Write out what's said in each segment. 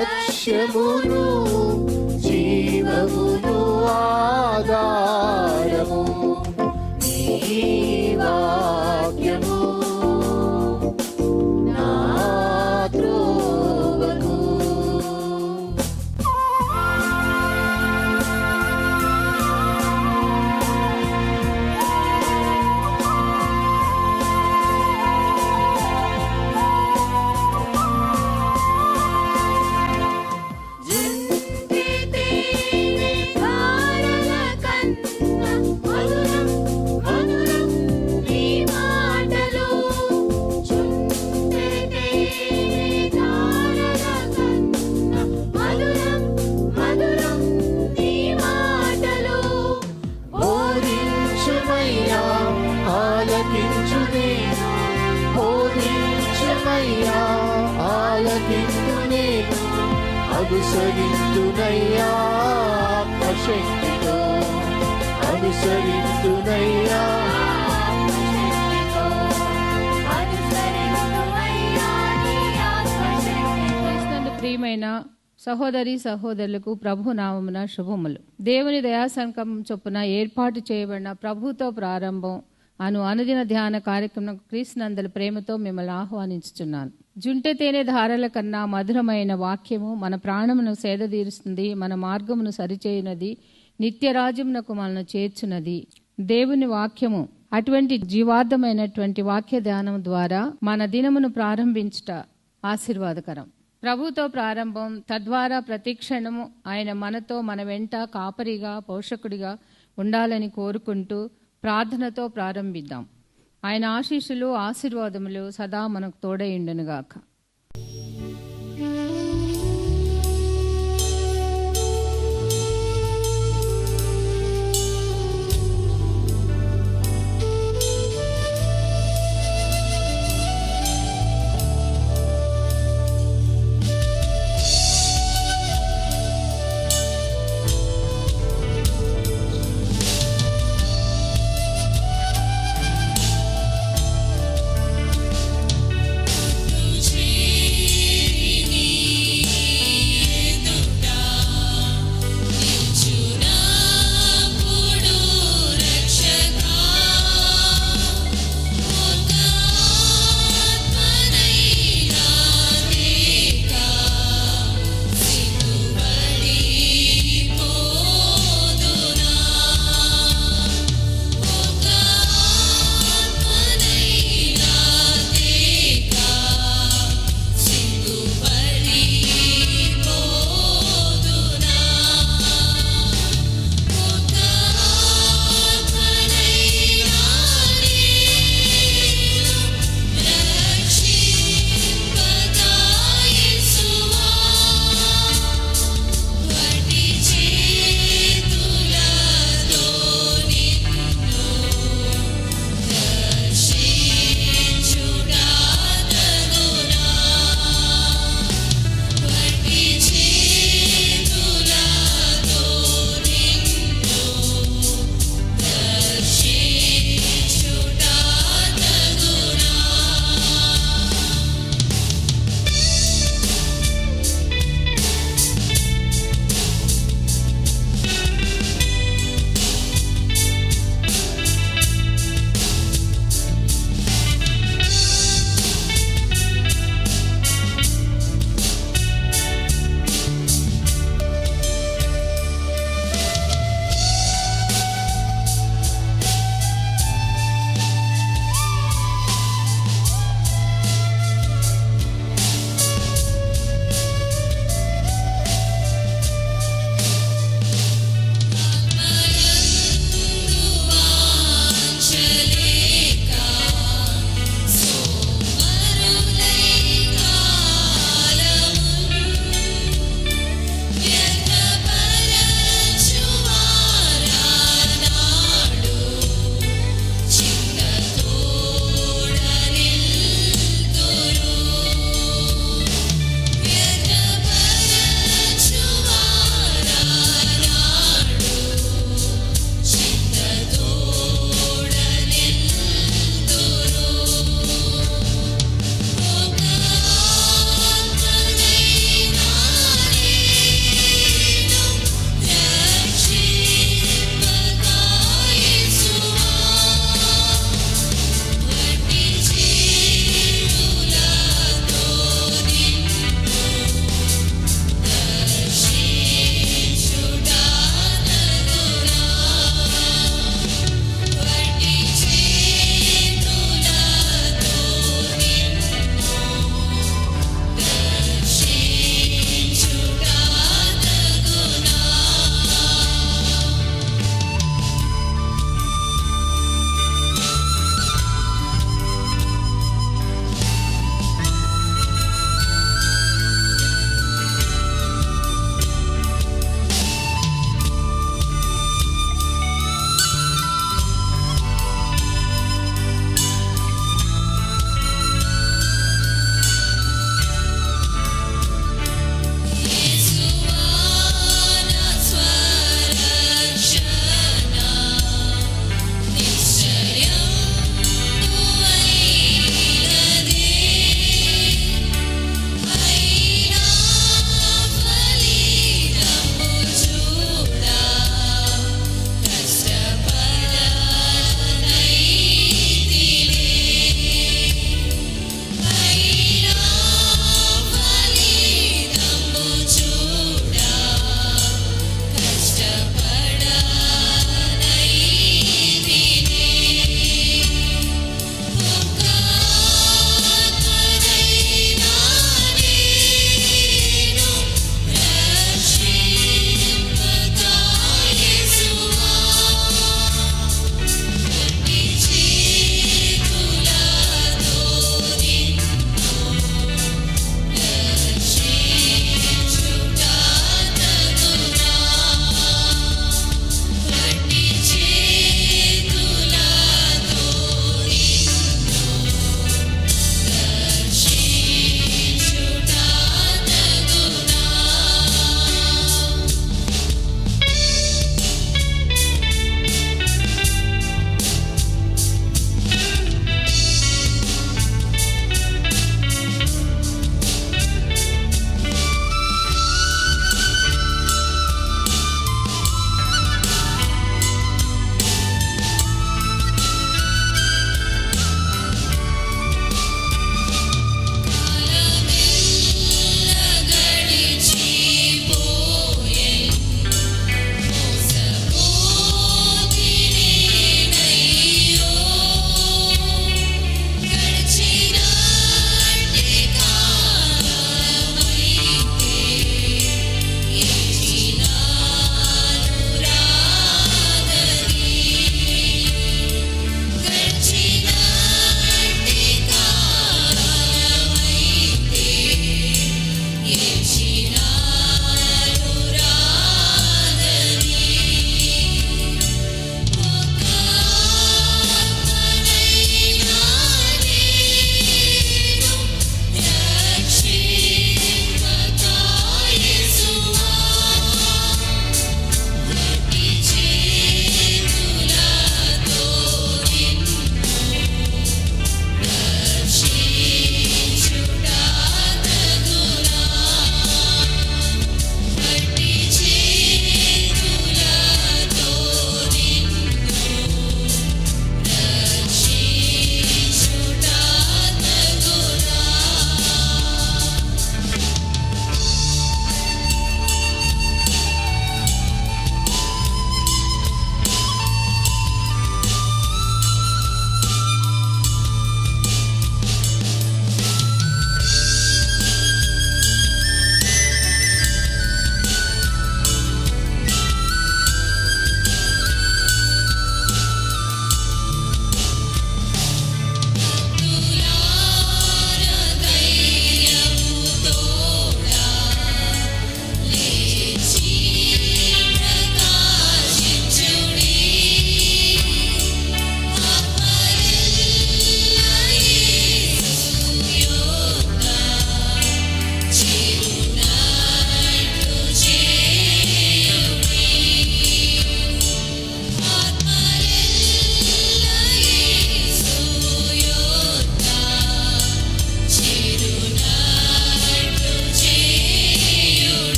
లక్ష్యమును జీవమును ఆధారము నీ వాక్యము నా త్రోవకు. అనుసరింతునయ్యా ఆత్మశక్తితో, అనుసరింతునయ్యా. ప్రియమైన సహోదరి సహోదరులకు ప్రభు నామమున శుభములు. దేవుని దయాసంకల్పం చొప్పున ఏర్పాటు చేయబడిన ప్రభుతో ప్రారంభం అనుదిన ధ్యాన కార్యక్రమం క్రీస్తునందల ప్రేమతో మిమ్మల్ని ఆహ్వానించుచున్నాను. జుంటె తేనె ధారల కన్నా మధురమైన వాక్యము మన ప్రాణమును సేదతీరుస్తుంది, మన మార్గమును సరిచేయునది, నిత్యరాజ్యమునకు మనను చేర్చున్నది. దేవుని వాక్యము అటువంటి జీవార్థమైనటువంటి వాక్య ధ్యానం ద్వారా మన దినమును ప్రారంభించుట ఆశీర్వాదకరం. ప్రభుతో ప్రారంభం, తద్వారా ప్రతిక్షణము ఆయన మనతో మన వెంట కాపరిగా పోషకుడిగా ఉండాలని కోరుకుంటూ ప్రార్థనతో ప్రారంభిద్దాం. ఆయన ఆశీస్సులు ఆశీర్వాదములు సదా మనకు తోడైండునుగాక. Jesus.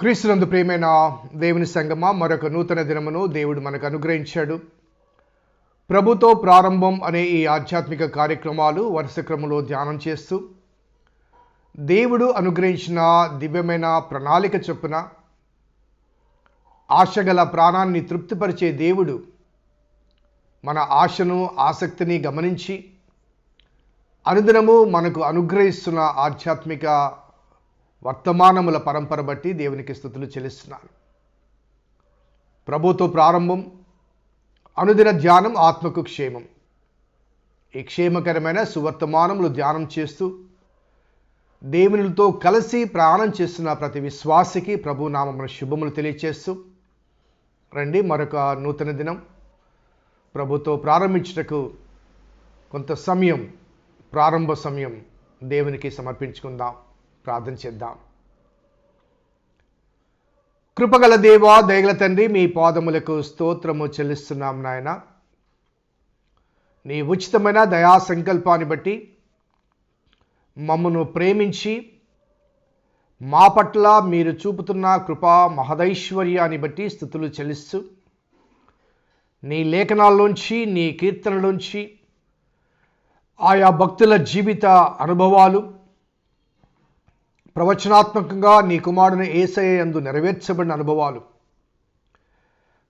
క్రీస్తునందు ప్రియమైన దేవుని సంగమా, మరొక నూతన దినమును దేవుడు మనకు అనుగ్రహించాడు. ప్రభుతో ప్రారంభం అనే ఈ ఆధ్యాత్మిక కార్యక్రమాలు వరుస క్రమంలో ధ్యానం చేస్తూ దేవుడు అనుగ్రహించిన దివ్యమైన ప్రణాళిక చొప్పున ఆశగల ప్రాణాన్ని తృప్తిపరిచే దేవుడు మన ఆశను ఆసక్తిని గమనించి అనుదినము మనకు అనుగ్రహిస్తున్న ఆధ్యాత్మిక వర్తమానముల పరంపర బట్టి దేవునికి స్తుతులు చెల్లిస్తున్నాను. ప్రభుతో ప్రారంభం, అనుదిన ధ్యానం, ఆత్మకు క్షేమం. ఈ క్షేమకరమైన సువర్తమానములు ధ్యానం చేస్తూ దేవునితో కలిసి ప్రయాణం చేస్తున్న ప్రతి విశ్వాసికి ప్రభు నామమున శుభములు తెలియచేస్తూ రండి, మరొక నూతన దినం ప్రభుతో ప్రారంభించుటకు కొంత సమయం, ప్రారంభ సమయం దేవునికి సమర్పించుకుందాం. ప్రార్థన చేద్దాం. కృపగల దేవా, దయగల తండ్రి, మీ పాదములకు స్తోత్రము చెల్లిస్తున్నాం నాయన. నీ ఉచితమైన దయా సంకల్పాన్ని బట్టి మమ్మను ప్రేమించి మా పట్ల మీరు చూపుతున్న కృపా మహదైశ్వర్యాన్ని బట్టి స్తుతులు చెల్లిస్తూ నీ లేఖనాల్లోంచి, నీ కీర్తనలోంచి ఆయా భక్తుల జీవిత అనుభవాలు ప్రవచనాత్మకంగా నీ కుమారుని యేసయ్య యందు నెరవేర్చబడిన అనుభవాలు,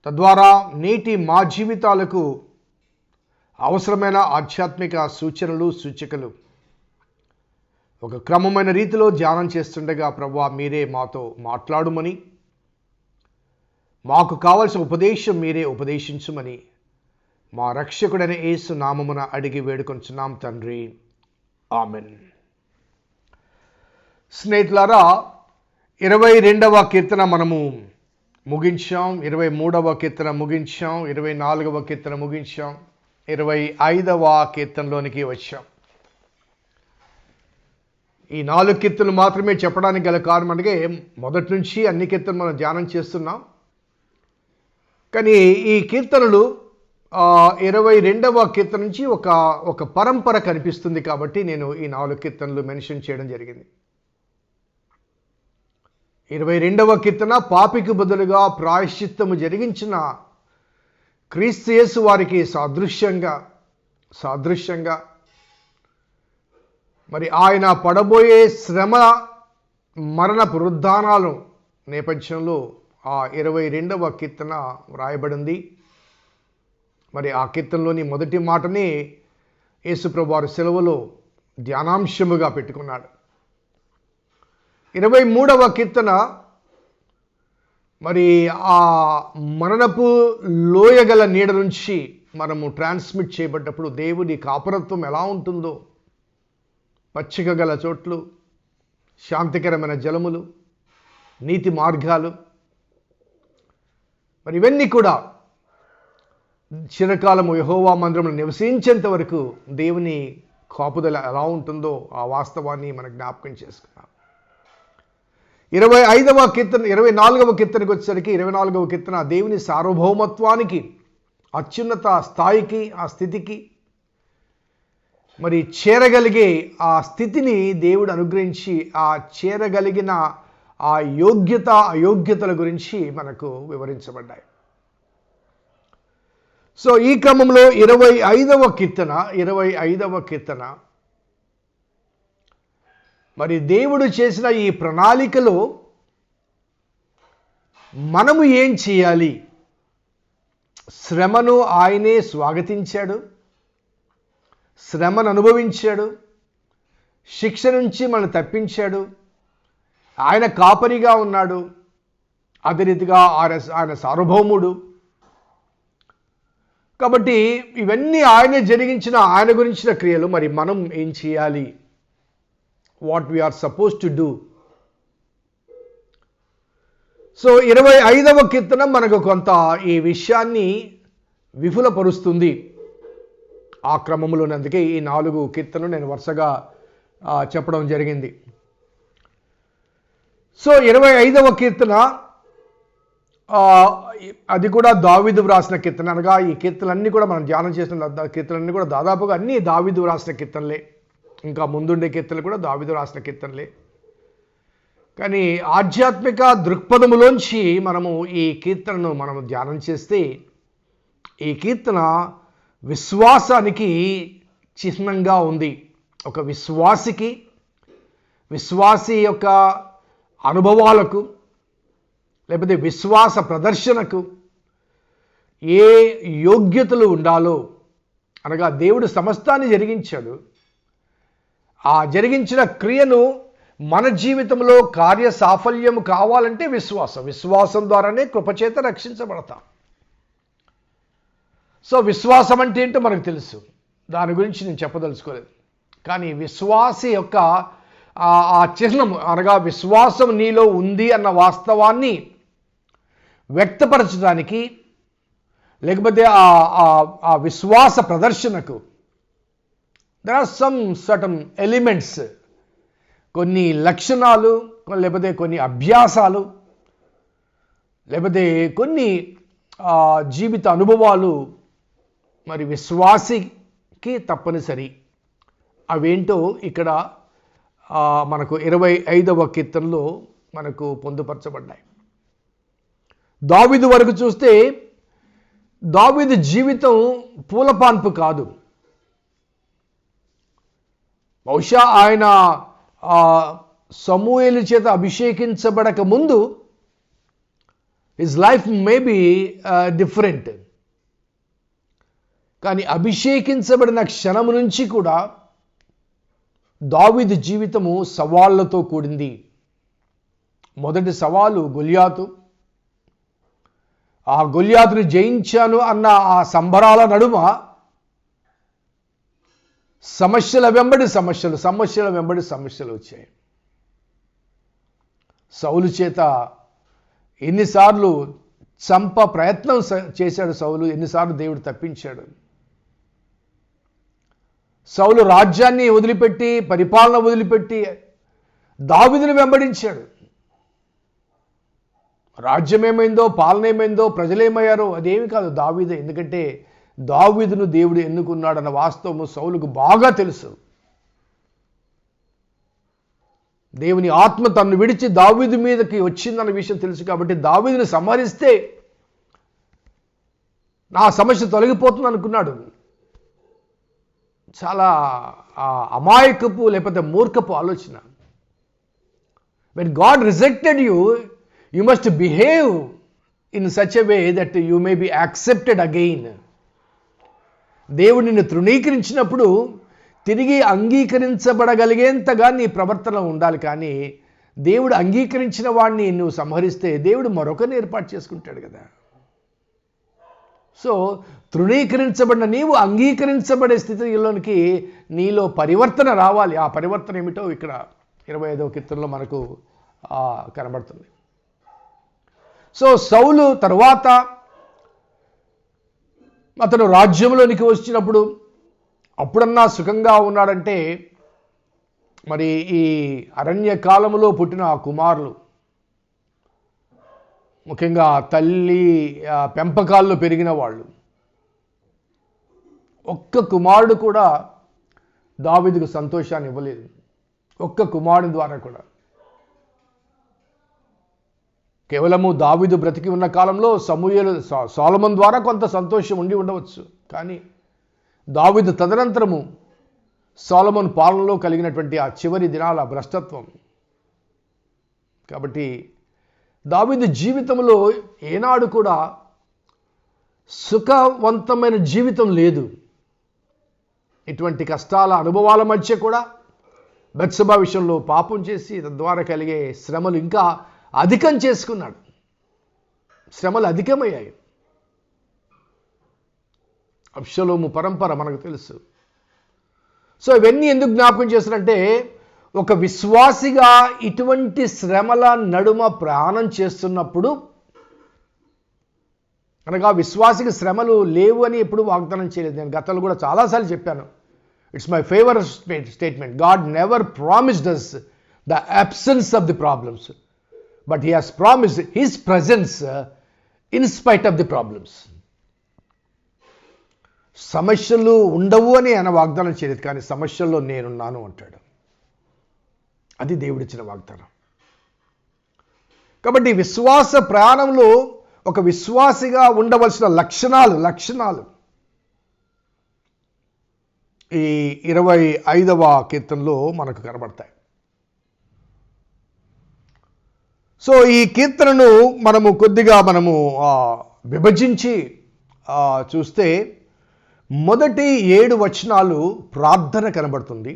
తద్వారా నేటి మా జీవితాలకు అవసరమైన ఆధ్యాత్మిక సూచనలు, సూచికలు ఒక క్రమమైన రీతిలో ధ్యానం చేస్తుండగా ప్రభువా, మీరే మాతో మాట్లాడుమని, మాకు కావలసిన ఉపదేశం మీరే ఉపదేశించుమని మా రక్షకుడైన యేసు నామమున అడిగి వేడుకొంచున్నాం తండ్రి, ఆమెన్. స్నేహితులారా, 22వ కీర్తన మనము ముగించాం, 23వ కీర్తన ముగించాం, 24వ కీర్తన ముగించాం, 25వ కీర్తనలోనికి వచ్చాం. ఈ 4 కీర్తనలు మాత్రమే చెప్పడానికి గల కారణం అంటే మొదటి నుంచి అన్ని కీర్తనలు మనం ధ్యానం చేస్తున్నాం. కానీ ఈ కీర్తనలు 22వ కీర్తన నుంచి ఒక పరంపర కనిపిస్తుంది కాబట్టి నేను ఈ 4 కీర్తనలు మెన్షన్ చేయడం జరిగింది. 22వ కీర్తన పాపికి బదులుగా ప్రాయశ్చిత్తము జరిగించిన క్రీస్తు యేసు వారికి సాదృశ్యంగా మరి ఆయన పడబోయే శ్రమ, మరణ, పునరుద్ధానాలు నేపథ్యంలో ఆ 22వ కీర్తన వ్రాయబడింది. మరి ఆ కీర్తనలోని మొదటి మాటని యేసుప్రభువు వారు సెలవులో ధ్యానాంశముగా పెట్టుకున్నాడు. 23వ కీర్తన మరి ఆ మరణపు లోయగల నీడ నుంచి మనము ట్రాన్స్మిట్ చేయబడ్డప్పుడు దేవుడి కాపురత్వం ఎలా ఉంటుందో, పచ్చిక గల చోట్లు, శాంతికరమైన జలములు, నీతి మార్గాలు, మరి ఇవన్నీ కూడా చిరకాలము యెహోవా మందిరంలో నివసించేంత వరకు దేవుని కాపుదల ఎలా ఉంటుందో ఆ వాస్తవాన్ని మనం జ్ఞాపకం చేసుకున్నాం. 24వ కీర్తనకు వచ్చేసరికి 24వ కీర్తన దేవుని సార్వభౌమత్వానికి, అత్యున్నత స్థాయికి, ఆ స్థితికి మరి చేరగలిగే ఆ స్థితిని దేవుడు అనుగ్రహించి ఆ చేరగలిగిన ఆ యోగ్యత, అయోగ్యతల గురించి మనకు వివరించబడ్డాయి. సో ఈ క్రమంలో 25వ కీర్తన మరి దేవుడు చేసిన ఈ ప్రణాళికలో మనము ఏం చేయాలి? శ్రమను ఆయనే స్వాగతించాడు, శ్రమను అనుభవించాడు, శిక్ష నుంచి మనల్ని తప్పించాడు, ఆయన కాపరిగా ఉన్నాడు, అదే రీతిగా ఆయన సార్వభౌముడు. కాబట్టి ఇవన్నీ ఆయన జరిగించిన, ఆయన గురించిన క్రియలు. మరి మనం ఏం చేయాలి? What we are suppose to do. So 25వ కీర్తన మనకు కొంత ఈ విషయాన్ని విఫులపరుస్తుంది. ఆ క్రమంలోనే అందుకే ఈ 4 కీర్తనలు నేను వరుసగా చెప్పడం జరిగింది. సో 25వ కీర్తన అది కూడా దావీదు వ్రాసిన కీర్తన. అనగా ఈ కీర్తనలన్నీ కూడా మనం ధ్యానం చేసిన కీర్తనలన్నీ కూడా దాదాపుగా అన్నీ దావీదు వ్రాసిన కీర్తనలే. ఇంకా ముందుండే కీర్తనలు కూడా దావీదు రాసిన కీర్తనలే. కానీ ఆధ్యాత్మిక దృక్పథములోంచి మనము ఈ కీర్తనను మనము ధ్యానం చేస్తే ఈ కీర్తన విశ్వాసానికి చిహ్నంగా ఉంది. ఒక విశ్వాసి యొక్క అనుభవాలకు లేకపోతే విశ్వాస ప్రదర్శనకు ఏ యోగ్యతలు ఉండాలో, అనగా దేవుడు సమస్తాన్ని జరిగించాడు, ఆ జరిగించిన క్రియను మన జీవితంలో కార్య సాఫల్యం కావాలంటే విశ్వాసం ద్వారానే కృపచేత రక్షించబడతాం. సో విశ్వాసం అంటే ఏంటో మనకు తెలుసు, దాని గురించి నేను చెప్పదలుచుకోలేదు. కానీ విశ్వాసి యొక్క ఆ చిహ్నం, అనగా విశ్వాసం నీలో ఉంది అన్న వాస్తవాన్ని వ్యక్తపరచడానికి, లేకపోతే ఆ విశ్వాస ప్రదర్శనకు there are some certain elements, కొన్ని లక్షణాలు, లేకపోతే కొన్ని అభ్యాసాలు, లేకపోతే కొన్ని జీవిత అనుభవాలు మరి విశ్వాసికి తప్పనిసరి. అవేంటో ఇక్కడ మనకు 25వ కీర్తనలో మనకు పొందుపరచబడ్డాయి. దావీదు వరకు చూస్తే దావీదు జీవితం పూలపాన్పు కాదు. బహుశా ఆయన సమూయేలు చేత అభిషేకించబడక ముందు his life may be different. కానీ అభిషేకించబడిన క్షణం నుంచి కూడా దావీదు జీవితము సవాళ్లతో కూడింది. మొదటి సవాలు గొలియాతు. ఆ గొలియాతుని జయించాను అన్న ఆ సంబరాల నడుమ సమస్యల వెంబడి సమస్యలు వచ్చాయి. సౌలు చేత ఎన్నిసార్లు ప్రయత్నం చేశాడు సౌలు, ఎన్నిసార్లు దేవుడు తప్పించాడు. సౌలు రాజ్యాన్ని వదిలిపెట్టి, పరిపాలన వదిలిపెట్టి దావీదుని వెంబడించాడు. రాజ్యం ఏమైందో, పాలన ఏమైందో, ప్రజలేమయ్యారో అదేమి కాదు, దావీదే. ఎందుకంటే దావీదును దేవుడు ఎన్నుకున్నాడన్న వాస్తవము సౌలుకు బాగా తెలుసు. దేవుని ఆత్మ తన్ను విడిచి దావీదు మీదకి వచ్చిందన్న విషయం తెలుసు. కాబట్టి దావీదుని సంహరిస్తే నా సమస్య తొలగిపోతుంది అనుకున్నాడు. చాలా అమాయకపు లేకపోతే మూర్ఖపు ఆలోచన. when God rejected you, you must behave in such a way that you may be accepted again. దేవుడు నిన్ను తృణీకరించినప్పుడు తిరిగి అంగీకరించబడగలిగేంతగా నీ ప్రవర్తన ఉండాలి. కానీ దేవుడు అంగీకరించిన వాడిని నువ్వు సంహరిస్తే దేవుడు మరొకరిని ఏర్పాటు చేసుకుంటాడు కదా. సో తృణీకరించబడిన నీవు అంగీకరించబడే స్థితిలోనికి నీలో పరివర్తన రావాలి. ఆ పరివర్తన ఏమిటో ఇక్కడ 25వ కీర్తనలో మనకు కనబడుతుంది. సో సౌలు తర్వాత అతను రాజ్యంలోనికి వచ్చినప్పుడు అప్పుడన్నా సుఖంగా ఉన్నాడంటే మరి ఈ అరణ్య కాలంలో పుట్టిన ఆ కుమారులు, ముఖ్యంగా తల్లి పెంపకాల్లో పెరిగిన వాళ్ళు, ఒక్క కుమారుడు కూడా దావీదుకు సంతోషాన్ని ఇవ్వలేదు. ఒక్క కుమారుడి ద్వారా కూడా. కేవలము దావీదు బ్రతికి ఉన్న కాలంలో సొలొమోను ద్వారా కొంత సంతోషం ఉండి ఉండవచ్చు. కానీ దావీదు తదనంతరము సొలొమోను పాలనలో కలిగినటువంటి ఆ చివరి దినాల భ్రష్టత్వం. కాబట్టి దావీదు జీవితంలో ఏనాడు కూడా సుఖవంతమైన జీవితం లేదు. ఇటువంటి కష్టాల అనుభవాల మధ్య కూడా బత్షెబా విషయంలో పాపం చేసి తద్వారా కలిగే శ్రమలు ఇంకా అధికం చేసుకున్నాడు. శ్రమలు అధికమయ్యాయి. అబ్షలోము పరంపర మనకు తెలుసు. సో ఇవన్నీ ఎందుకు జ్ఞాపకం చేస్తారంటే, ఒక విశ్వాసిగా ఇటువంటి శ్రమల నడుమ ప్రయాణం చేస్తున్నప్పుడు, అనగా విశ్వాసికి శ్రమలు లేవు అని ఎప్పుడు వాగ్దానం చేయలేదు. నేను గతంలో కూడా చాలాసార్లు చెప్పాను. It's my favourite statement. God never promised us the absence of the problems, but he has promised his presence in spite of the problems. సమస్యలు ఉండవు అని ఆయన వాగ్దానం చేయలేదు, కానీ సమస్యల్లో నేనున్నాను అంటాడు. అది దేవుడిచ్చిన వాగ్దానం. కాబట్టి విశ్వాస ప్రయాణంలో ఒక విశ్వాసిగా ఉండవలసిన లక్షణాలు ఈ 25వ కీర్తనలో మనకు కనబడతాయి. సో ఈ కీర్తనను కొద్దిగా విభజించి చూస్తే మొదటి 7 వచనాలు ప్రార్థన కనబడుతుంది.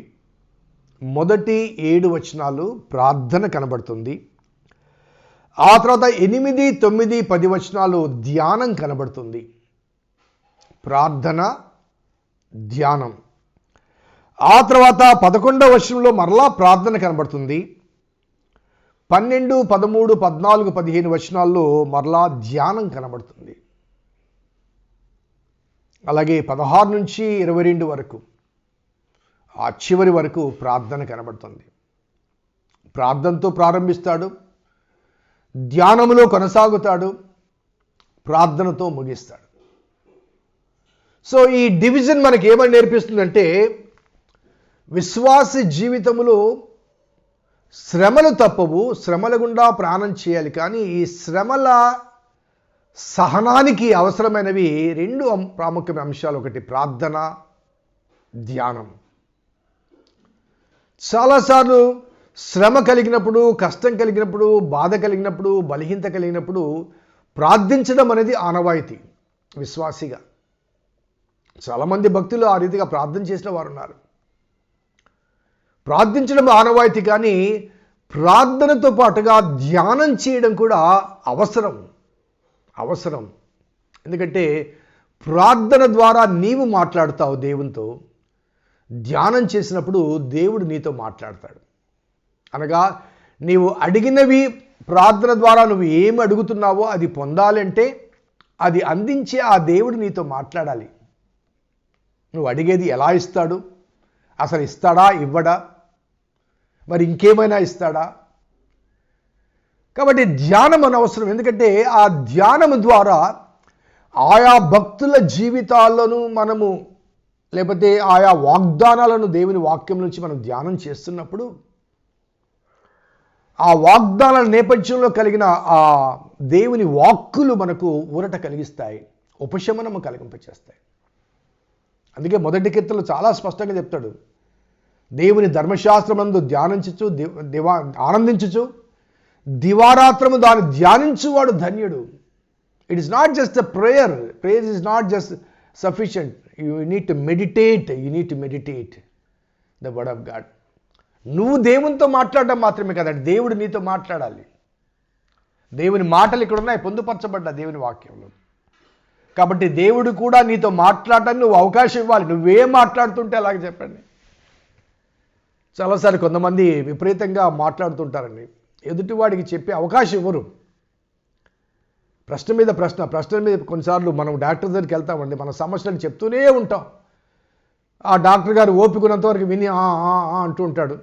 మొదటి 7 వచనాలు ప్రార్థన కనబడుతుంది. ఆ తర్వాత 8, 9, 10 వచనాలు ధ్యానం కనబడుతుంది. ప్రార్థన, ధ్యానం. ఆ తర్వాత 11వ వచనంలో మరలా ప్రార్థన కనబడుతుంది. 12, 13, 14, 15 వచనాల్లో మరలా ధ్యానం కనబడుతుంది. అలాగే 16 నుంచి 22 వరకు ఆ చివరి వరకు ప్రార్థన కనబడుతుంది. ప్రార్థనతో ప్రారంభిస్తాడు, ధ్యానములో కొనసాగుతాడు, ప్రార్థనతో ముగిస్తాడు. సో ఈ డివిజన్ మనకి ఏమని నేర్పిస్తుందంటే, విశ్వాస జీవితములో శ్రమలు తప్పవు, శ్రమల గుండా ప్రయాణం చేయాలి. కానీ ఈ శ్రమల సహనానికి అవసరమైనవి 2 ప్రాముఖ్యమైన అంశాలు. ఒకటి ప్రార్థన, ధ్యానం. చాలాసార్లు శ్రమ కలిగినప్పుడు, కష్టం కలిగినప్పుడు, బాధ కలిగినప్పుడు, బలహీనత కలిగినప్పుడు ప్రార్థించడం అనేది ఆనవాయితీ విశ్వాసిగా. చాలామంది భక్తులు ఆ రీతిగా ప్రార్థన చేసిన వారు ఉన్నారు. ప్రార్థించడం ఆనవాయితీ, కానీ ప్రార్థనతో పాటుగా ధ్యానం చేయడం కూడా అవసరం. ఎందుకంటే ప్రార్థన ద్వారా నీవు మాట్లాడుతావు దేవునితో, ధ్యానం చేసినప్పుడు దేవుడు నీతో మాట్లాడతాడు. అనగా నీవు అడిగినవి ప్రార్థన ద్వారా నువ్వు ఏమి అడుగుతున్నావో అది పొందాలంటే అది అందించే ఆ దేవుడు నీతో మాట్లాడాలి. నువ్వు అడిగేది ఎలా ఇస్తాడు, అసలు ఇస్తాడా, ఇవ్వడా, మరి ఇంకేమైనా ఇస్తాడా? కాబట్టి ధ్యానం అనవసరం. ఎందుకంటే ఆ ధ్యానం ద్వారా ఆయా భక్తుల జీవితాలను లేకపోతే ఆయా వాగ్దానాలను దేవుని వాక్యం నుంచి మనం ధ్యానం చేస్తున్నప్పుడు ఆ వాగ్దానాల నేపథ్యంలో కలిగిన ఆ దేవుని వాక్కులు మనకు ఊరట కలిగిస్తాయి, ఉపశమనము కలిగింపచేస్తాయి. అందుకే మొదటి కీర్తనలో చాలా స్పష్టంగా చెప్తాడు, దేవుని ధర్మశాస్త్రమందు ధ్యానించుచు ఆనందించుచు దివారాత్రము దాన్ని ధ్యానించువాడు ధన్యుడు. It is not just a prayer is not just sufficient. You need to meditate the word of God. నువ్వు దేవునితో మాట్లాడడం మాత్రమే కదండి, దేవుడు నీతో మాట్లాడాలి. దేవుని మాటలు ఇక్కడ ఉన్నాయి, పొందుపరచబడ్డ దేవుని వాక్యంలో. కాబట్టి దేవుడు కూడా నీతో మాట్లాడటానికి నువ్వు అవకాశం ఇవ్వాలి. నువ్వేం మాట్లాడుతుంటే అలాగే చెప్పండి. చాలాసార్లు కొంతమంది విపరీతంగా మాట్లాడుతుంటారండి, ఎదుటివాడికి చెప్పే అవకాశం ఇవ్వరు. ప్రశ్న మీద కొన్నిసార్లు మనం డాక్టర్ దగ్గరికి వెళ్తామండి, మన సమస్యలను చెప్తూనే ఉంటాం. ఆ డాక్టర్ గారు ఓపికనంత వరకు విని అంటూ ఉంటాడు.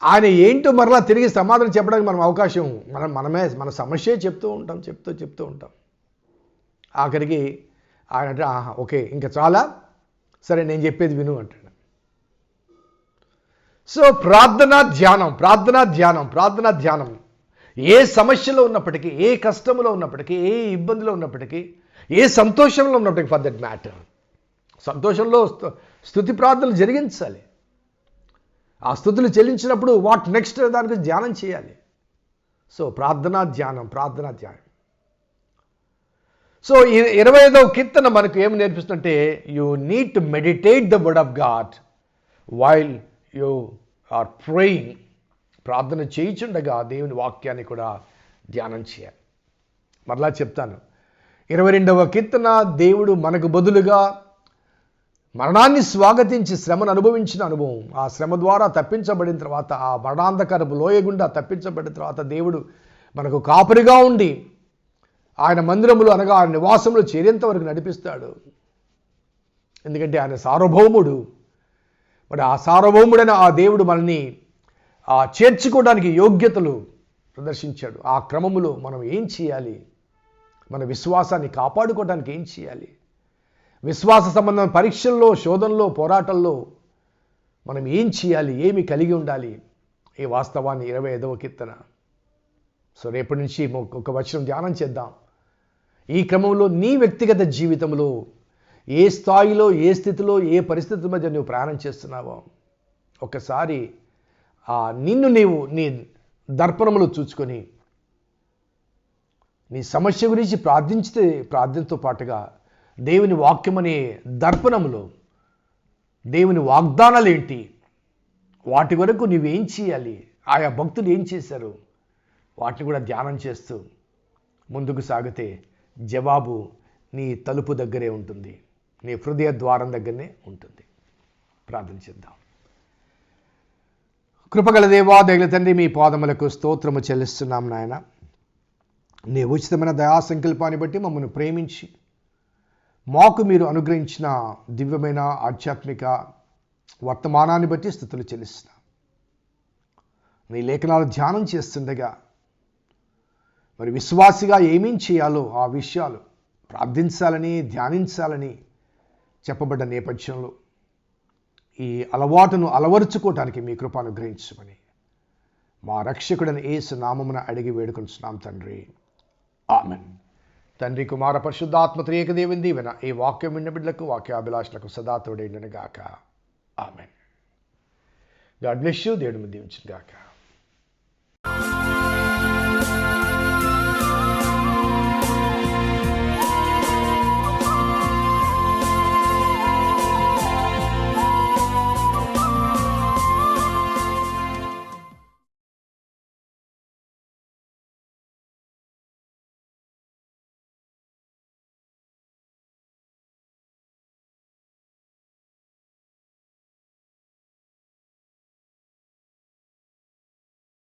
ఆయన ఏంటో మరలా తిరిగి సమాధానం చెప్పడానికి మనం అవకాశం, మన సమస్యే చెప్తూ ఉంటాం. ఆఖరికి ఆయన అంటే ఓకే ఇంకా చాలా, సరే నేను చెప్పేది విను అంటాడు. సో ప్రార్థన ధ్యానం. ఏ సమస్యలో ఉన్నప్పటికీ, ఏ కష్టంలో ఉన్నప్పటికీ, ఏ ఇబ్బందిలో ఉన్నప్పటికీ, ఏ సంతోషంలో ఉన్నప్పటికీ, ఫర్ దట్ మ్యాటర్ సంతోషంలో స్తుతి ప్రార్థనలు జరిగించాలి. ఆ స్తుతులు చెల్లించినప్పుడు వాట్ నెక్స్ట్ దాని గురించి ధ్యానం చేయాలి. సో ప్రార్థనా ధ్యానం. సో 25వ కీర్తన మనకు ఏమి నేర్పిస్తుందంటే, you need to meditate the word of God while you are praying. ప్రార్థన చేయుచుండగా దేవుని వాక్యాన్ని కూడా ధ్యానం చేయాలి. మరలా చెప్తాను, 22వ కీర్తన దేవుడు మనకు బదులుగా మరణాన్ని స్వాగతించి శ్రమను అనుభవించిన అనుభవం. ఆ శ్రమ ద్వారా తప్పించబడిన తర్వాత, ఆ మరణాంధకరపు లోయ గుండా తప్పించబడిన తర్వాత దేవుడు మనకు కాపరిగా ఉండి ఆయన మందిరములు అనగా ఆయన నివాసములు చేరేంత వరకు నడిపిస్తాడు. ఎందుకంటే ఆయన సార్వభౌముడు. మరి ఆ సార్వభౌముడైన ఆ దేవుడు మనల్ని చేర్చుకోవడానికి యోగ్యతలు ప్రదర్శించాడు. ఆ క్రమములో మనం ఏం చేయాలి, మన విశ్వాసాన్ని కాపాడుకోవడానికి ఏం చేయాలి, విశ్వాస సంబంధమైన పరీక్షల్లో, శోధనలో, పోరాటంలో మనం ఏం చేయాలి, ఏమి కలిగి ఉండాలి, ఈ వాస్తవాన్ని 25వ కీర్తన సో రేపటి నుంచి ఒక వచనం ధ్యానం చేద్దాం. ఈ క్రమంలో నీ వ్యక్తిగత జీవితంలో ఏ స్థాయిలో, ఏ స్థితిలో, ఏ పరిస్థితుల మధ్య నువ్వు ప్రయాణం చేస్తున్నావో ఒకసారి నిన్ను నీవు నీ దర్పణములో చూసుకొని నీ సమస్య గురించి ప్రార్థనతో పాటుగా దేవుని వాక్యం అనే దర్పణములో దేవుని వాగ్దానాలు ఏంటి, వాటి వరకు నువ్వేం చేయాలి, ఆయా భక్తులు ఏం చేశారు, వాటిని కూడా ధ్యానం చేస్తూ ముందుకు సాగితే జవాబు నీ తలుపు దగ్గరే ఉంటుంది, నీ హృదయ ద్వారం దగ్గరనే ఉంటుంది. ప్రార్థన చేద్దాం. కృపగల దేవా, దయగల తండ్రి, మీ పాదములకు స్తోత్రము చెల్లిస్తున్నాం నాయన. నీ ఉచితమైన దయా సంకల్పాన్ని బట్టి మమ్మల్ని ప్రేమించి మాకు మీరు అనుగ్రహించిన దివ్యమైన ఆధ్యాత్మిక వర్తమానాన్ని బట్టి స్తుతులు చెల్లిస్తున్నాం. నీ లేఖనాలు ధ్యానం చేస్తుండగా మరి విశ్వాసిగా ఏమేం చేయాలో ఆ విషయాలు ప్రార్థించాలని, ధ్యానించాలని చెప్పబడ్డ నేపథ్యంలో ఈ అలవాటును అలవరుచుకోవటానికి మీ కృప అనుగ్రహించమని మా రక్షకుడైన యేసు నామమున అడిగి వేడుకొంచున్నాం తండ్రి. ఆమెన్. తండ్రి, కుమార, పరిశుద్ధాత్మ త్రియేక దేవుని దీవెన ఈ వాక్యం విన్న బిడ్డలకు, వాక్యాభిలాషులకు సదా తోడైండును గాక. ఆమెన్. God bless you. దేవుడు దీవించును గాక.